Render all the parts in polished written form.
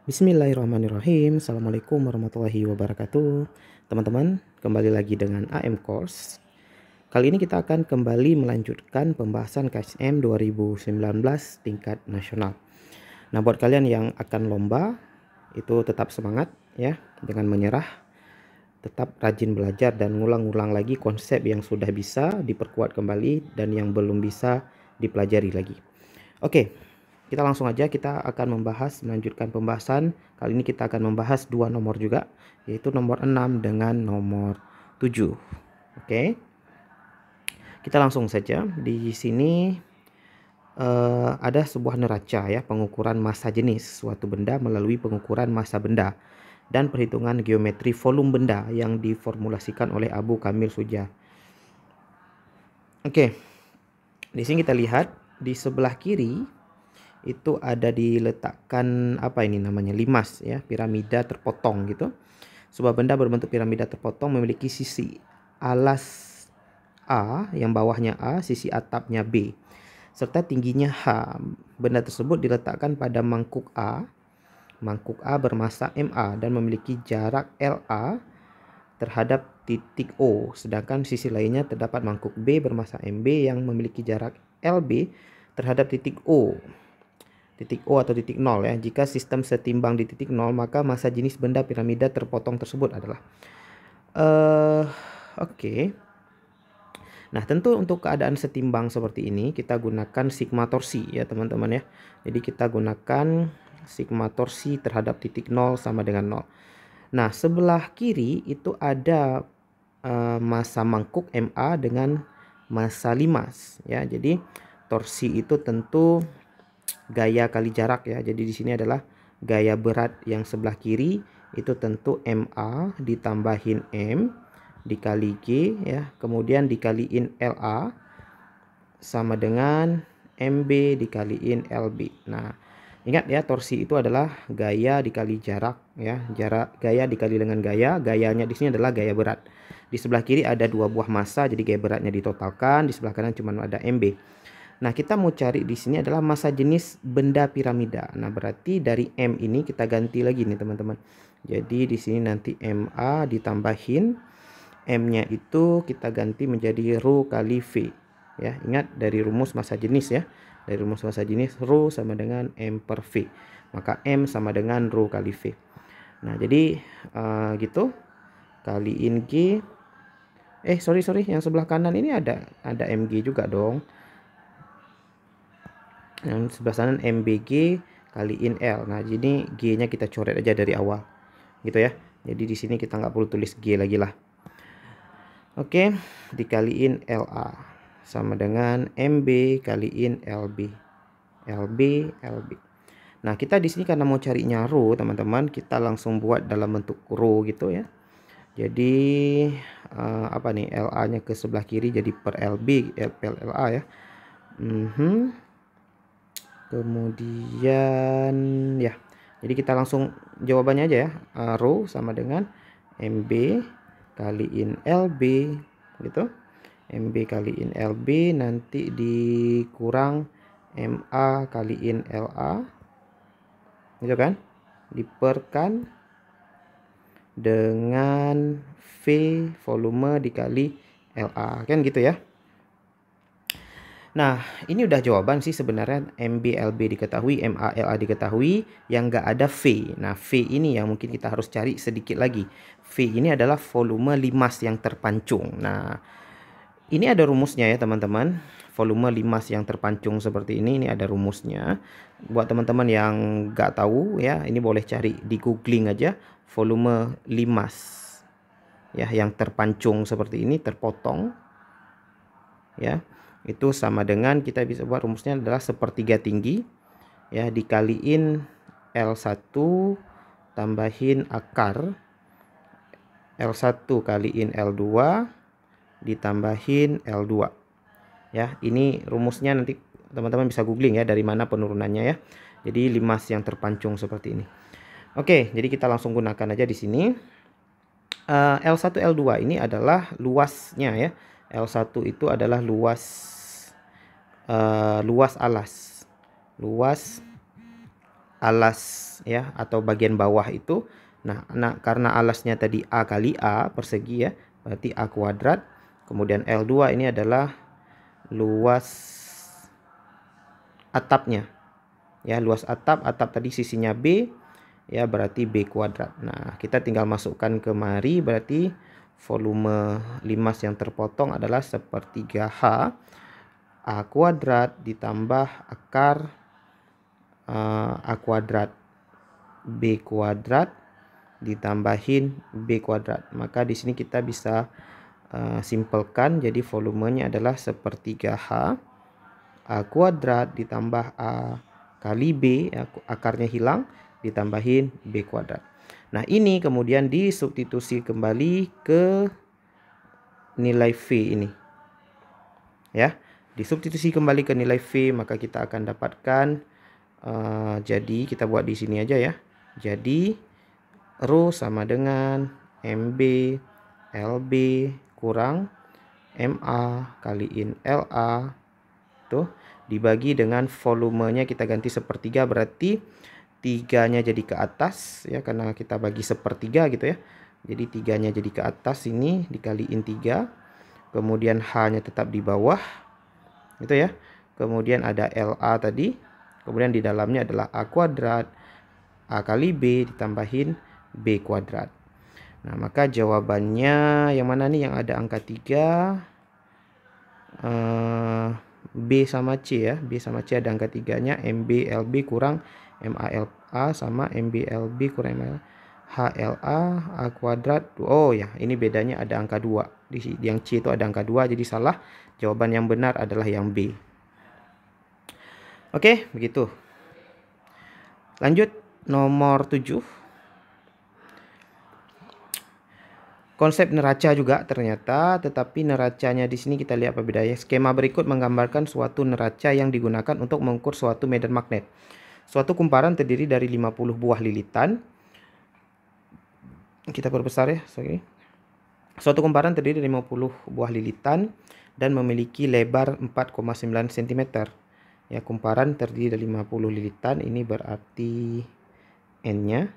Bismillahirrahmanirrahim. Assalamualaikum warahmatullahi wabarakatuh. Teman-teman, kembali lagi dengan AM Course. Kali ini kita akan kembali melanjutkan pembahasan KSM 2019 tingkat nasional. Nah, buat kalian yang akan lomba, itu tetap semangat ya, jangan menyerah. Tetap rajin belajar dan ngulang-ngulang lagi konsep yang sudah bisa diperkuat kembali dan yang belum bisa dipelajari lagi. Oke. Kita langsung aja, kita akan melanjutkan pembahasan. Kali ini kita akan membahas dua nomor juga, yaitu nomor 6 dengan nomor 7. Oke. Kita langsung saja. Di sini ada sebuah neraca ya, pengukuran massa jenis suatu benda melalui pengukuran massa benda dan perhitungan geometri volume benda yang diformulasikan oleh Abu Kamil Suja. Oke. Di sini kita lihat di sebelah kiri itu ada diletakkan apa ini namanya, limas ya, piramida terpotong gitu. Sebuah benda berbentuk piramida terpotong memiliki sisi alas A yang bawahnya A, sisi atapnya B, serta tingginya H. Benda tersebut diletakkan pada mangkuk A. Mangkuk A bermassa MA dan memiliki jarak LA terhadap titik O, sedangkan sisi lainnya terdapat mangkuk B bermassa MB yang memiliki jarak LB terhadap titik O. Titik O atau titik 0 ya. Jika sistem setimbang di titik 0, maka massa jenis benda piramida terpotong tersebut adalah oke. Nah, tentu untuk keadaan setimbang seperti ini kita gunakan sigma torsi ya teman-teman ya. Jadi kita gunakan sigma torsi terhadap titik 0 sama dengan 0. Nah, sebelah kiri itu ada massa mangkuk MA dengan massa limas ya. Jadi torsi itu tentu gaya kali jarak ya. Jadi di sini adalah gaya berat yang sebelah kiri itu tentu MA ditambahin M dikali G ya, kemudian dikaliin LA sama dengan MB dikaliin LB. Nah, ingat ya, torsi itu adalah gaya dikali jarak ya, gaya dikali dengan gaya. Gayanya di sini adalah gaya berat. Di sebelah kiri ada dua buah massa, jadi gaya beratnya ditotalkan. Di sebelah kanan cuma ada MB. Nah, kita mau cari di sini adalah massa jenis benda piramida. Nah, berarti dari M ini kita ganti lagi nih, teman-teman. Jadi di sini nanti MA ditambahin M-nya itu kita ganti menjadi rho kali V. Ya, ingat dari rumus massa jenis ya. Dari rumus massa jenis rho sama dengan M per V. Maka M sama dengan rho kali V. Nah, jadi gitu. Kaliin G. Sorry, yang sebelah kanan ini ada MG juga dong. Yang sebelah sana MBG kaliin L. Nah, jadi G-nya kita coret aja dari awal. Gitu ya. Jadi di sini kita nggak perlu tulis G lagi lah. Oke, dikaliin LA sama dengan MB kaliin LB. LB. Nah, kita di sini karena mau carinya rho, teman-teman, kita langsung buat dalam bentuk rho gitu ya. Jadi apa nih, LA-nya ke sebelah kiri jadi per LB, LA ya. Kemudian ya, jadi kita langsung jawabannya aja ya. Rho sama dengan MB kaliin LB gitu. MB kaliin LB nanti dikurang MA kaliin LA gitu kan, diperkan dengan V volume dikali LA kan gitu ya. Nah, ini udah jawaban sih sebenarnya. MB LB diketahui, MA LA diketahui, yang nggak ada V. Nah, V ini yang mungkin kita harus cari sedikit lagi. V ini adalah volume limas yang terpancung. Nah, ini ada rumusnya ya teman-teman. Volume limas yang terpancung seperti ini ada rumusnya. Buat teman-teman yang nggak tahu ya, ini boleh cari di googling aja. Volume limas ya yang terpancung seperti ini, terpotong ya. Itu sama dengan, kita bisa buat rumusnya adalah sepertiga tinggi ya, dikaliin L1 tambahin akar L1 kaliin L2 ditambahin L2 ya. Ini rumusnya nanti teman-teman bisa googling ya dari mana penurunannya ya. Jadi limas yang terpancung seperti ini. Oke, jadi kita langsung gunakan aja di sini. L1 L2 ini adalah luasnya ya. L1 itu adalah luas alas. Luas alas ya atau bagian bawah itu. Nah, karena alasnya tadi A kali A persegi ya, berarti A kuadrat. Kemudian L2 ini adalah luas atapnya. Ya, luas atap tadi sisinya B, ya berarti B kuadrat. Nah, kita tinggal masukkan kemari, berarti volume limas yang terpotong adalah 1/3 H A kuadrat ditambah akar A kuadrat B kuadrat ditambahin B kuadrat. Maka di sini kita bisa simpelkan, jadi volumenya adalah 1/3 H A kuadrat ditambah A kali B, ya, akarnya hilang, ditambahin B kuadrat. Nah, ini kemudian disubstitusi kembali ke nilai V ini. Ya, disubstitusi kembali ke nilai V, maka kita akan dapatkan jadi kita buat di sini aja ya. Jadi rho sama dengan MB LB kurang MA kaliin LA tuh dibagi dengan volumenya kita ganti 1/3, berarti 3-nya jadi ke atas ya, karena kita bagi 1/3 gitu ya. Jadi 3-nya jadi ke atas, ini dikaliin 3. Kemudian H-nya tetap di bawah gitu ya. Kemudian ada LA tadi. Kemudian di dalamnya adalah A kuadrat A kali B ditambahin B kuadrat. Nah, maka jawabannya yang mana nih, yang ada angka 3? B sama C ya. B sama C ada angka 3-nya. MB LB kurang MA LA sama MB LB kurang MA HLA A kuadrat. Oh ya, ini bedanya ada angka 2. Di yang C itu ada angka 2, jadi salah. Jawaban yang benar adalah yang B. Oke, begitu. Lanjut nomor 7. Konsep neraca juga ternyata, tetapi neracanya di sini kita lihat apa bedanya. Skema berikut menggambarkan suatu neraca yang digunakan untuk mengukur suatu medan magnet. Suatu kumparan terdiri dari 50 buah lilitan. Kita perbesar ya, sorry. Suatu kumparan terdiri dari 50 buah lilitan dan memiliki lebar 4,9 cm. Ya, kumparan terdiri dari 50 lilitan, ini berarti N-nya.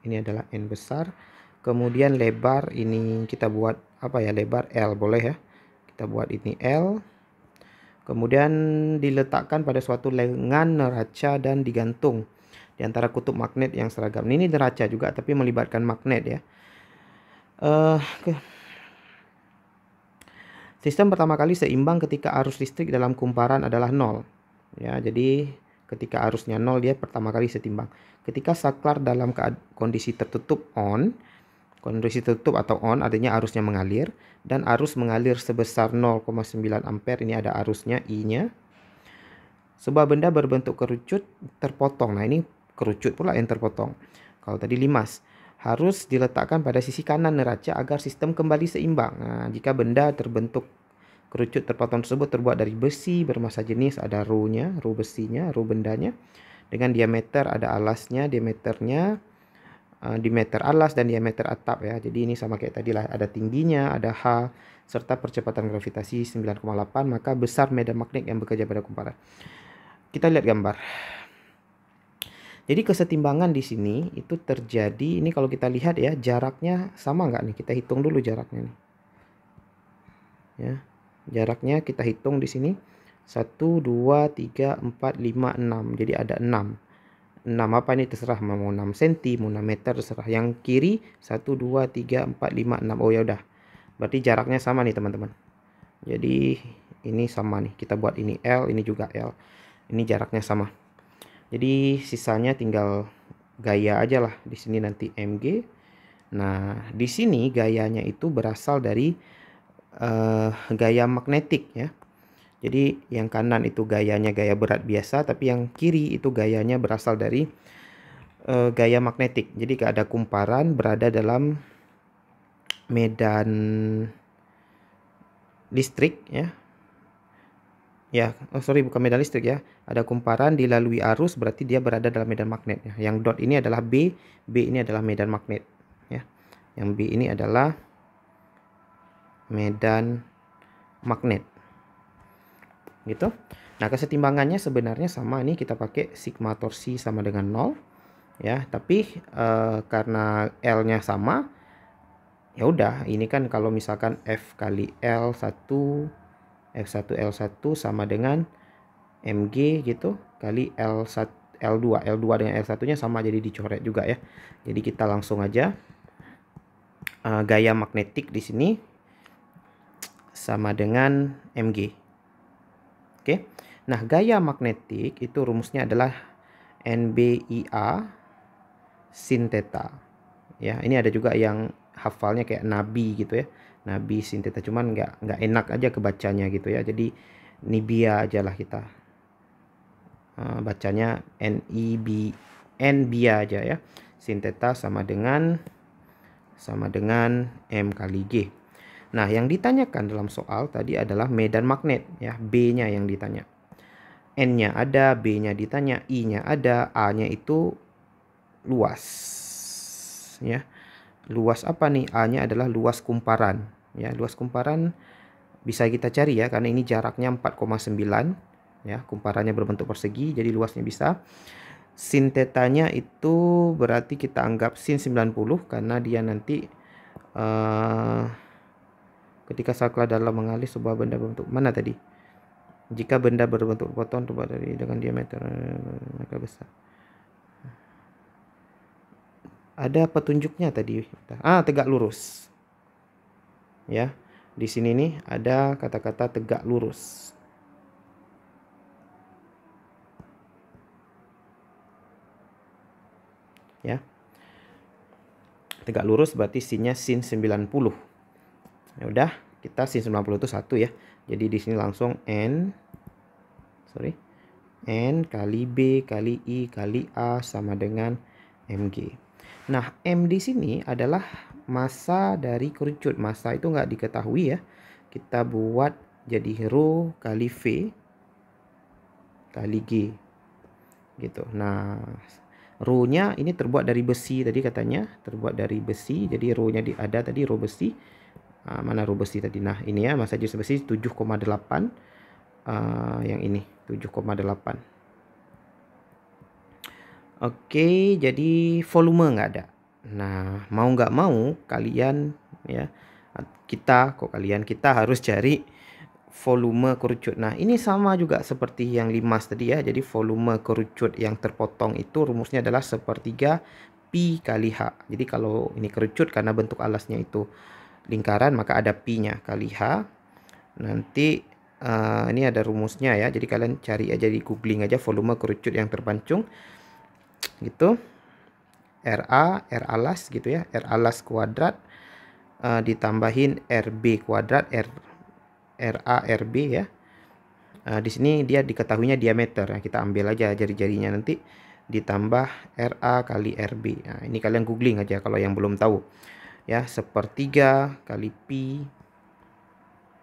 Ini adalah N besar. Kemudian lebar ini kita buat apa ya, lebar L boleh ya. Kita buat ini L. Kemudian diletakkan pada suatu lengan neraca dan digantung di antara kutub magnet yang seragam. Ini neraca juga tapi melibatkan magnet ya. Sistem pertama kali seimbang ketika arus listrik dalam kumparan adalah 0. Ya, jadi ketika arusnya 0 dia pertama kali setimbang. Ketika saklar dalam kondisi tertutup on, kondisi tertutup atau on artinya arusnya mengalir, dan arus mengalir sebesar 0,9 ampere, ini ada arusnya I-nya. Sebuah benda berbentuk kerucut terpotong. Nah, ini kerucut pula yang terpotong. Kalau tadi limas, harus diletakkan pada sisi kanan neraca agar sistem kembali seimbang. Nah, jika benda terbentuk kerucut terpotong tersebut terbuat dari besi bermassa jenis, ada rho-nya, rho besinya, rho bendanya, dengan diameter, ada alasnya, diameternya, diameter alas dan diameter atap ya. Jadi ini sama kayak tadi lah, ada tingginya, ada H, serta percepatan gravitasi 9,8, maka besar medan magnet yang bekerja pada kumparan. Kita lihat gambar. Jadi kesetimbangan di sini itu terjadi, ini kalau kita lihat ya, jaraknya sama nggak nih? Kita hitung dulu jaraknya nih. Ya, jaraknya kita hitung di sini 1, 2, 3, 4, 5, 6. Jadi ada 6. 6 apa ini terserah, mau 6 cm, mau 6 meter terserah. Yang kiri 1, 2, 3, 4, 5, 6. Oh ya udah. Berarti jaraknya sama nih teman-teman. Jadi ini sama nih. Kita buat ini L, ini juga L. Ini jaraknya sama. Jadi sisanya tinggal gaya aja lah. Di sini nanti mg. Nah, di sini gayanya itu berasal dari gaya magnetik ya. Jadi yang kanan itu gayanya gaya berat biasa, tapi yang kiri itu gayanya berasal dari gaya magnetik. Jadi ada kumparan berada dalam medan listrik ya. Ya, sorry, bukan medan listrik ya. Ada kumparan dilalui arus, berarti dia berada dalam medan magnet ya. Yang dot ini adalah B, B ini adalah medan magnet ya. Yang B ini adalah medan magnet. Gitu. Nah, kesetimbangannya sebenarnya sama nih, kita pakai sigma torsi sama dengan 0 ya, tapi karena L-nya sama, ya udah, ini kan kalau misalkan F kali L1 F1 L1 sama dengan mg gitu kali L1 L2 dengan L1-nya sama, jadi dicoret juga ya. Jadi kita langsung aja gaya magnetik di sini sama dengan mg. Oke. Nah, gaya magnetik itu rumusnya adalah NBIA sin theta. Ya, ini ada juga yang hafalnya kayak nabi gitu ya. Nabi sin theta, cuman nggak enak aja kebacanya gitu ya. Jadi Nibia aja lah kita. Bacanya Nbia aja ya. Sin theta sama dengan M kali G. Nah, yang ditanyakan dalam soal tadi adalah medan magnet ya, B-nya yang ditanya. N-nya ada, B-nya ditanya, I-nya ada, A-nya itu luas. Ya. Luas apa nih? A-nya adalah luas kumparan. Ya, luas kumparan bisa kita cari ya, karena ini jaraknya 4,9 ya, kumparannya berbentuk persegi, jadi luasnya bisa. Sin tetanya itu berarti kita anggap sin 90 karena dia nanti ketika saklar dalam mengalir sebuah benda berbentuk mana tadi? Jika benda berbentuk foton terbuat dari dengan diameter maka besar. Ada petunjuknya tadi. Tegak lurus. Ya. Di sini nih ada kata-kata tegak lurus. Ya. Tegak lurus berarti sinnya sin 90. Ya udah, kita sin 90 itu 1 ya. Jadi di sini langsung N kali B kali I kali A sama dengan mg. Nah, M di sini adalah massa dari kerucut. Massa itu nggak diketahui ya. Kita buat jadi rho kali V kali G. Gitu. Nah, rho-nya ini terbuat dari besi tadi katanya. Terbuat dari besi. Jadi rho-nya ada tadi, rho besi. Mana rho besi tadi? Nah, ini ya, massa jenis besi 7,8. Yang ini 7,8. Oke, jadi volume nggak ada. Nah, mau nggak mau kalian ya, kita harus cari volume kerucut. Nah, ini sama juga seperti yang limas tadi ya. Jadi volume kerucut yang terpotong itu rumusnya adalah 1/3 pi kali H. Jadi kalau ini kerucut karena bentuk alasnya itu lingkaran, maka ada pi-nya kali H. Nanti ini ada rumusnya ya. Jadi kalian cari aja di googling aja volume kerucut yang terpancung. Gitu. R alas gitu ya. R alas kuadrat ditambahin RB kuadrat RB ya. Di sini dia diketahuinya diameter. Nah, kita ambil aja jari-jarinya nanti ditambah RA kali RB. Nah, ini kalian googling aja kalau yang belum tahu. Ya, 1/3 kali pi.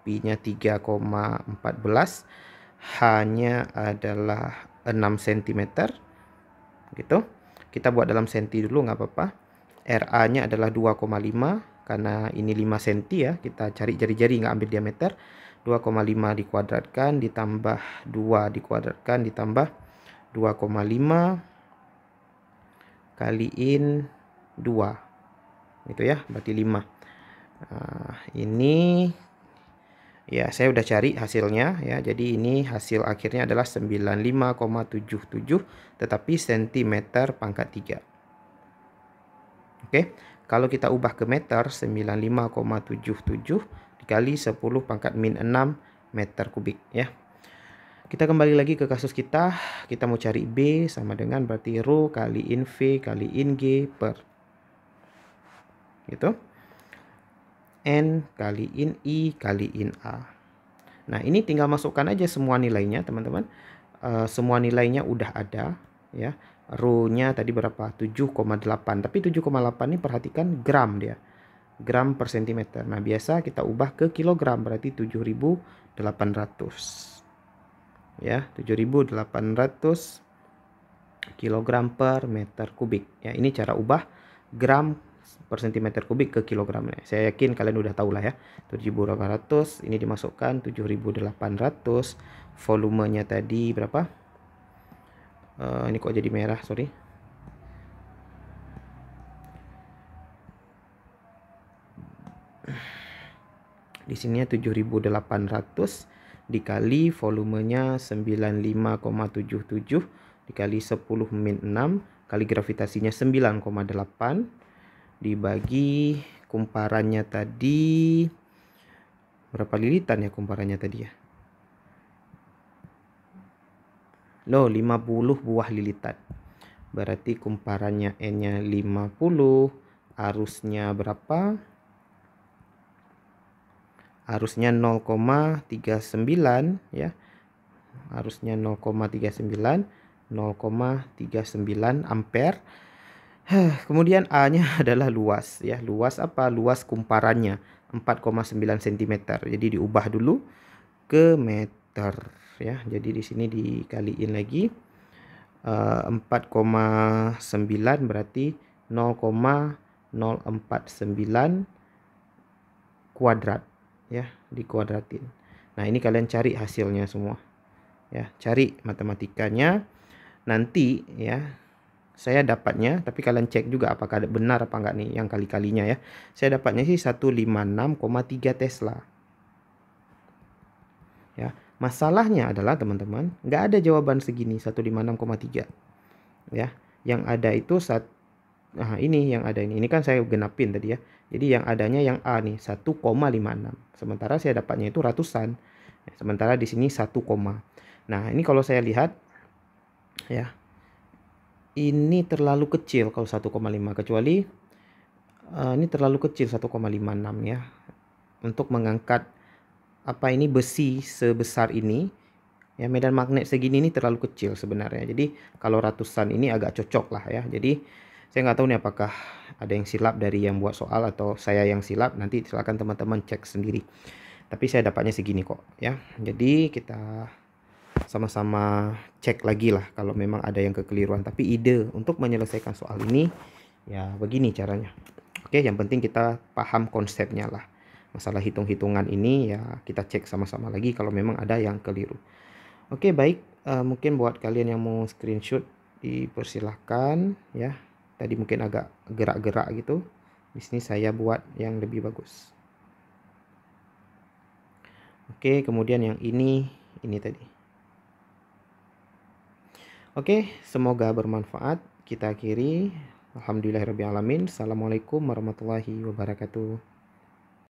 Pi-nya 3,14. H-nya adalah 6 cm. Gitu. Kita buat dalam senti dulu nggak apa-apa. RA-nya adalah 2,5 karena ini 5 cm ya. Kita cari jari-jari nggak ambil diameter. 2,5 dikuadratkan ditambah 2 dikuadratkan ditambah 2,5 kaliin 2. Gitu ya, berarti 5. Ini ya saya udah cari hasilnya ya. Jadi ini hasil akhirnya adalah 95,77 tetapi cm/3. Oke, kalau kita ubah ke meter, 95,77 dikali 10⁻⁻⁶ meter kubik ya. Kita kembali lagi ke kasus kita. Kita mau cari B sama dengan berarti rho kaliin V kaliin G per gitu. N kaliin I kaliin A. Nah, ini tinggal masukkan aja semua nilainya, teman-teman. Semua nilainya udah ada ya. Rho-nya tadi berapa? 7,8. Tapi 7,8 ini perhatikan gram dia. Gram per sentimeter. Nah, biasa kita ubah ke kilogram berarti 7.800. Ya, 7.800 kilogram per meter kubik. Ya, ini cara ubah gram per sentimeter kubik ke kilogram. Saya yakin kalian udah tahu lah ya. 7.800 ini dimasukkan 7.800 volumenya tadi berapa? Ini kok jadi merah, sorry. Di sini 7.800 dikali volumenya 95,77 dikali 10 min 6 kali gravitasinya 9,8 dibagi kumparannya tadi berapa lilitan ya kumparannya tadi ya? Loh, 50 buah lilitan. Berarti kumparannya N-nya 50, arusnya berapa? Arusnya 0,39 ya. Arusnya 0,39 ampere. Kemudian A-nya adalah luas ya. Luas apa? Luas kumparannya 4,9 cm. Jadi diubah dulu ke meter ya. Jadi di sini dikaliin lagi 4,9 berarti 0,049 kuadrat ya, dikuadratin. Nah, ini kalian cari hasilnya semua. Ya, cari matematikanya. Nanti ya saya dapatnya, tapi kalian cek juga apakah benar apa enggak nih yang kali-kalinya ya. Saya dapatnya sih 156,3 Tesla. Ya, masalahnya adalah teman-teman, nggak ada jawaban segini 156,3. Ya, yang ada itu ini yang ada ini. Ini kan saya genapin tadi ya. Jadi yang adanya yang A nih 1,56. Sementara saya dapatnya itu ratusan. Sementara di sini 1, nah, ini kalau saya lihat ya. Ini terlalu kecil kalau 1,5 kecuali ini terlalu kecil 1,56 ya. Untuk mengangkat apa ini besi sebesar ini ya, medan magnet segini ini terlalu kecil sebenarnya. Jadi kalau ratusan ini agak cocok lah ya. Jadi saya nggak tahu nih apakah ada yang silap dari yang buat soal atau saya yang silap. Nanti silakan teman-teman cek sendiri. Tapi saya dapatnya segini kok ya. Jadi kita sama-sama cek lagi lah kalau memang ada yang kekeliruan. Tapi ide untuk menyelesaikan soal ini ya begini caranya. Oke, yang penting kita paham konsepnya lah. Masalah hitung-hitungan ini ya kita cek sama-sama lagi kalau memang ada yang keliru. Oke, baik. Mungkin buat kalian yang mau screenshot dipersilahkan ya. Tadi mungkin agak gerak-gerak gitu. Di sini saya buat yang lebih bagus. Oke, kemudian yang ini tadi. Oke, semoga bermanfaat. Kita akhiri. Alhamdulillahirabbil alamin. Assalamualaikum warahmatullahi wabarakatuh.